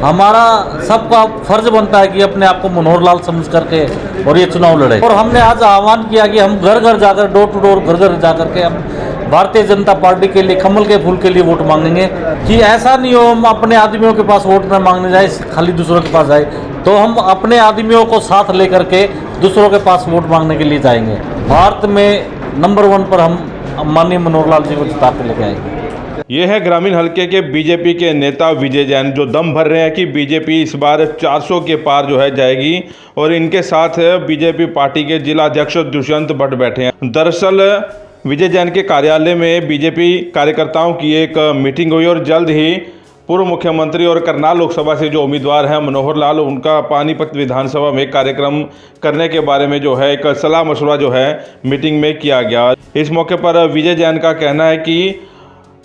हमारा सबका फर्ज बनता है कि अपने आप को मनोहर लाल समझ करके और ये चुनाव लड़े। और हमने आज आह्वान किया कि हम घर घर जाकर, डोर टू डोर, घर घर जाकर के हम भारतीय जनता पार्टी के लिए, कमल के फूल के लिए वोट मांगेंगे। कि ऐसा नहीं हो हम अपने आदमियों के पास वोट न मांगने जाए, खाली दूसरों के पास जाए, तो हम अपने आदमियों को साथ लेकर के दूसरों के पास वोट मांगने के लिए जाएंगे। भारत में नंबर 1 पर हम माननीय मनोहर लाल जी को जिता के लेके आएंगे। ये है ग्रामीण हलके के बीजेपी के नेता विजय जैन, जो दम भर रहे हैं कि बीजेपी इस बार 400 के पार जो है जाएगी। और इनके साथ बीजेपी पार्टी के जिला अध्यक्ष दुष्यंत भट्ट बैठे हैं। दरअसल विजय जैन के कार्यालय में बीजेपी कार्यकर्ताओं की एक मीटिंग हुई और जल्द ही पूर्व मुख्यमंत्री और करनाल लोकसभा से जो उम्मीदवार हैं मनोहर लाल, उनका पानीपत विधानसभा में कार्यक्रम करने के बारे में जो है एक सलाह मशवरा जो है मीटिंग में किया गया। इस मौके पर विजय जैन का कहना है कि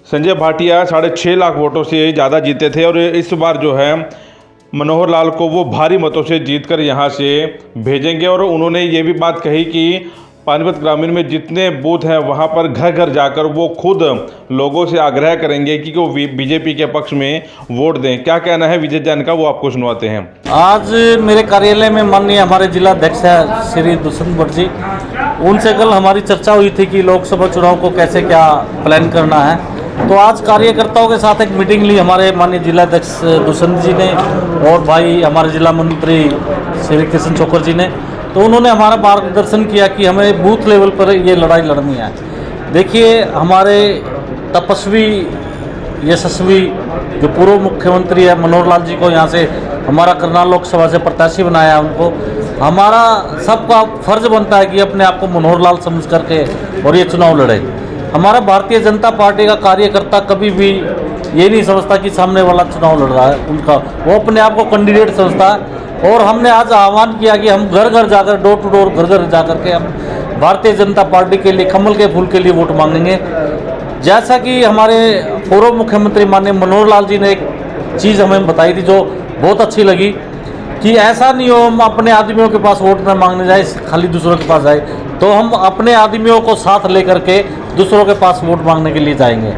संजय भाटिया 6.5 लाख वोटों से ज़्यादा जीते थे और इस बार जो है मनोहर लाल को वो भारी मतों से जीतकर यहाँ से भेजेंगे। और उन्होंने ये भी बात कही कि पानीपत ग्रामीण में जितने बूथ हैं वहाँ पर घर घर जाकर वो खुद लोगों से आग्रह करेंगे कि वो बीजेपी के पक्ष में वोट दें। क्या कहना है विजय जैन का, वो आपको सुनवाते हैं। आज मेरे कार्यालय में माननीय हमारे जिला अध्यक्ष श्री दुष्यंत भट्ट जी, उनसे कल हमारी चर्चा हुई थी कि लोकसभा चुनाव को कैसे क्या प्लान करना है। तो आज कार्यकर्ताओं के साथ एक मीटिंग ली हमारे माननीय जिलाध्यक्ष दुष्यंत जी ने और भाई हमारे जिला मंत्री श्री किशन चोकर जी ने। तो उन्होंने हमारा मार्गदर्शन किया कि हमें बूथ लेवल पर ये लड़ाई लड़नी है। देखिए, हमारे तपस्वी यशस्वी जो पूर्व मुख्यमंत्री है मनोहर लाल जी को यहाँ से हमारा करनाल लोकसभा से प्रत्याशी बनाया है, उनको हमारा सबका फर्ज बनता है कि अपने आप को मनोहर लाल समझ करके और ये चुनाव लड़े। हमारा भारतीय जनता पार्टी का कार्यकर्ता कभी भी ये नहीं समझता कि सामने वाला चुनाव लड़ रहा है उनका, वो अपने आप को कैंडिडेट समझता है। और हमने आज आह्वान किया कि हम घर घर जाकर, डोर टू डोर, घर घर जाकर के हम भारतीय जनता पार्टी के लिए, कमल के फूल के लिए वोट मांगेंगे। जैसा कि हमारे पूर्व मुख्यमंत्री माननीय मनोहर लाल जी ने एक चीज़ हमें बताई थी जो बहुत अच्छी लगी, कि ऐसा नहीं हो हम अपने आदमियों के पास वोट न मांगने जाए, खाली दूसरों के पास जाए, तो हम अपने आदमियों को साथ लेकर के दूसरों के पास वोट मांगने के लिए जाएंगे।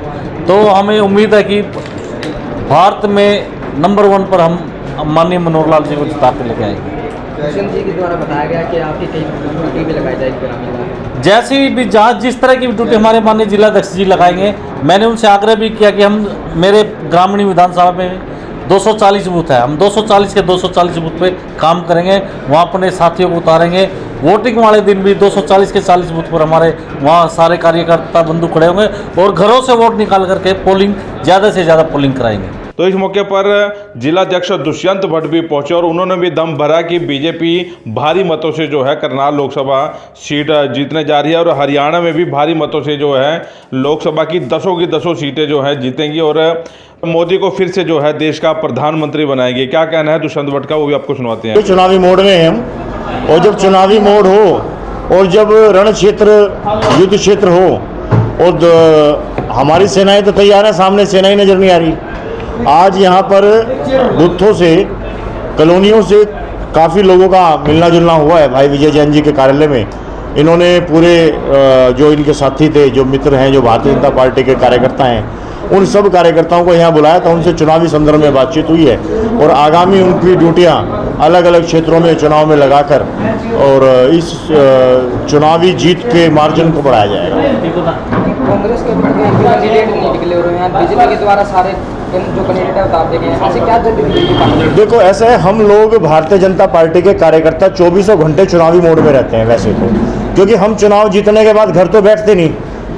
तो हमें उम्मीद है कि भारत में नंबर 1 पर हम माननीय मनोहर लाल जी को जिता के लेके आएंगे। दुष्यंत जी के द्वारा बताया गया कि आपकी कई ड्यूटी भी लगाई जाएगी ग्रामीण, जैसी भी जहाँ जिस तरह की ड्यूटी हमारे माननीय जिलाध्यक्ष जी लगाएंगे। मैंने उनसे आग्रह भी किया कि हम मेरे ग्रामीण विधानसभा में 240 बूथ है, हम 240 के 240 बूथ पे काम करेंगे, वहाँ अपने साथियों को उतारेंगे। वोटिंग वाले दिन भी 240 के 40 बूथ पर हमारे वहाँ सारे कार्यकर्ता बंधु खड़े होंगे और घरों से वोट निकाल करके पोलिंग ज़्यादा से ज़्यादा पोलिंग कराएंगे। तो इस मौके पर जिलाध्यक्ष दुष्यंत भट्ट भी पहुंचे और उन्होंने भी दम भरा कि बीजेपी भारी मतों से जो है करनाल लोकसभा सीट जीतने जा रही है और हरियाणा में भी भारी मतों से जो है लोकसभा की 10 की 10 सीटें जो है जीतेंगी और मोदी को फिर से जो है देश का प्रधानमंत्री बनाएंगे। क्या कहना है दुष्यंत भट्ट का, वो भी आपको सुनाते हैं। चुनावी मोड में हम, और जब चुनावी मोड हो और जब रण क्षेत्र, युद्ध क्षेत्र हो और हमारी सेनाएं तो तैयार है, सामने सेनाएं नजर नहीं आ रही। आज यहाँ पर बूथों से, कॉलोनियों से काफ़ी लोगों का मिलना जुलना हुआ है भाई विजय जैन जी के कार्यालय में। इन्होंने पूरे जो इनके साथी थे, जो मित्र हैं, जो भारतीय जनता पार्टी के कार्यकर्ता हैं, उन सब कार्यकर्ताओं को यहाँ बुलाया था। उनसे चुनावी संदर्भ में बातचीत हुई है और आगामी उनकी ड्यूटियाँ अलग अलग क्षेत्रों में चुनाव में लगाकर और इस चुनावी जीत के मार्जिन को बढ़ाया जाएगा। कांग्रेस के कैंडिडेट नहीं निकले हुए हैं, बीजेपी के द्वारा सारे जो कैंडिडेट है उतार दिए गए हैं, ऐसे क्या जरूरी? देखो, ऐसा है, हम लोग भारतीय जनता पार्टी के कार्यकर्ता 24 घंटे चुनावी मोड में रहते हैं वैसे तो, क्योंकि हम चुनाव जीतने के बाद घर तो बैठते नहीं,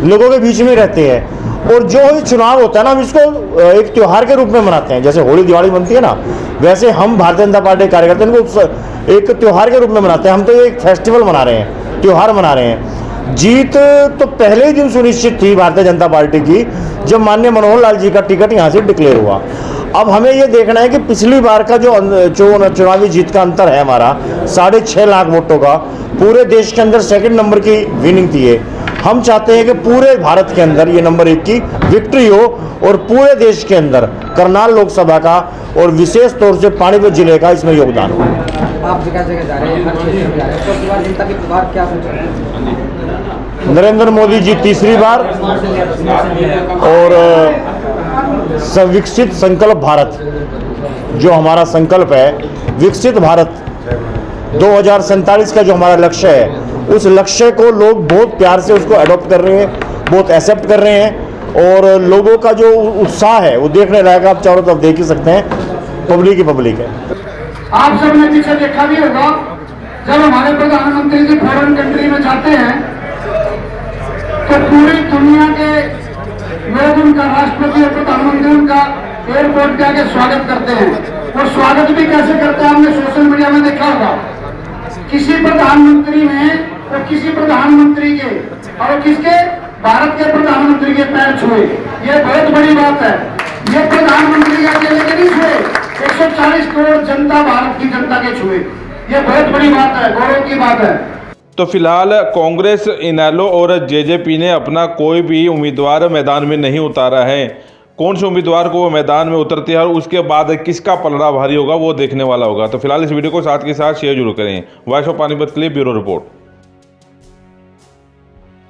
लोगों के बीच में रहते हैं। और जो चुनाव होता है ना, हम इसको एक त्यौहार के रूप में मनाते हैं। जैसे होली दिवाली बनती है ना, वैसे हम भारतीय जनता पार्टी के कार्यकर्ता इनको एक त्यौहार के रूप में मनाते हैं। हम तो एक फेस्टिवल मना रहे हैं, त्यौहार मना रहे हैं। जीत तो पहले ही दिन सुनिश्चित थी भारतीय जनता पार्टी की, जब माननीय मनोहर लाल जी का टिकट यहाँ से डिक्लेयर हुआ। अब हमें ये देखना है कि पिछली बार का जो चुनावी जीत का अंतर है हमारा 6.5 लाख वोटों का, पूरे देश के अंदर सेकंड नंबर की विनिंग थी ये। हम चाहते हैं कि पूरे भारत के अंदर ये नंबर 1 की विक्ट्री हो और पूरे देश के अंदर करनाल लोकसभा का और विशेष तौर से पानीपत जिले का इसमें योगदान हो। आप जगह जगह जा रहे हैं, हर क्षेत्र में जा रहे हैं, तो इस बार जनता की पुकार क्या सोच रहे हैं? नरेंद्र मोदी जी तीसरी बार और विकसित संकल्प भारत। जो हमारा संकल्प है विकसित भारत 2047 का जो हमारा लक्ष्य है, उस लक्ष्य को लोग बहुत प्यार से उसको अडॉप्ट कर रहे हैं, बहुत एक्सेप्ट कर रहे हैं और लोगों का जो उत्साह है वो देखने लायक आप चारों तरफ देख ही सकते हैं, पब्लिक ही पब्लिक है। आप सबने पीछे देखा भी होगा जब हमारे प्रधानमंत्री जी फॉरेन कंट्री में जाते हैं तो पूरी दुनिया के लोग उनका राष्ट्रपति और प्रधानमंत्री उनका एयरपोर्ट पे आके स्वागत करते हैं। और स्वागत भी कैसे करते हैं आपने सोशल मीडिया में देखा होगा। किसी प्रधानमंत्री ने और किसी प्रधानमंत्री के और किसके भारत के प्रधानमंत्री के पैर छुए, ये बहुत बड़ी बात है। ये प्रधानमंत्री अकेले के नहीं छुए, 140 करोड़ जनता भारत की जनता के छुए, ये बहुत बड़ी बात है, गौरव की बात है। तो फिलहाल कांग्रेस, इनेलो और जेजेपी ने अपना कोई भी उम्मीदवार मैदान में नहीं उतारा है। कौन से उम्मीदवार को वो मैदान में उतरते हैं और उसके बाद किसका पलड़ा भारी होगा वो देखने वाला होगा। तो फिलहाल इस वीडियो को साथ के साथ शेयर जरूर करें। वॉइस ऑफ पानीपत के लिए ब्यूरो रिपोर्ट।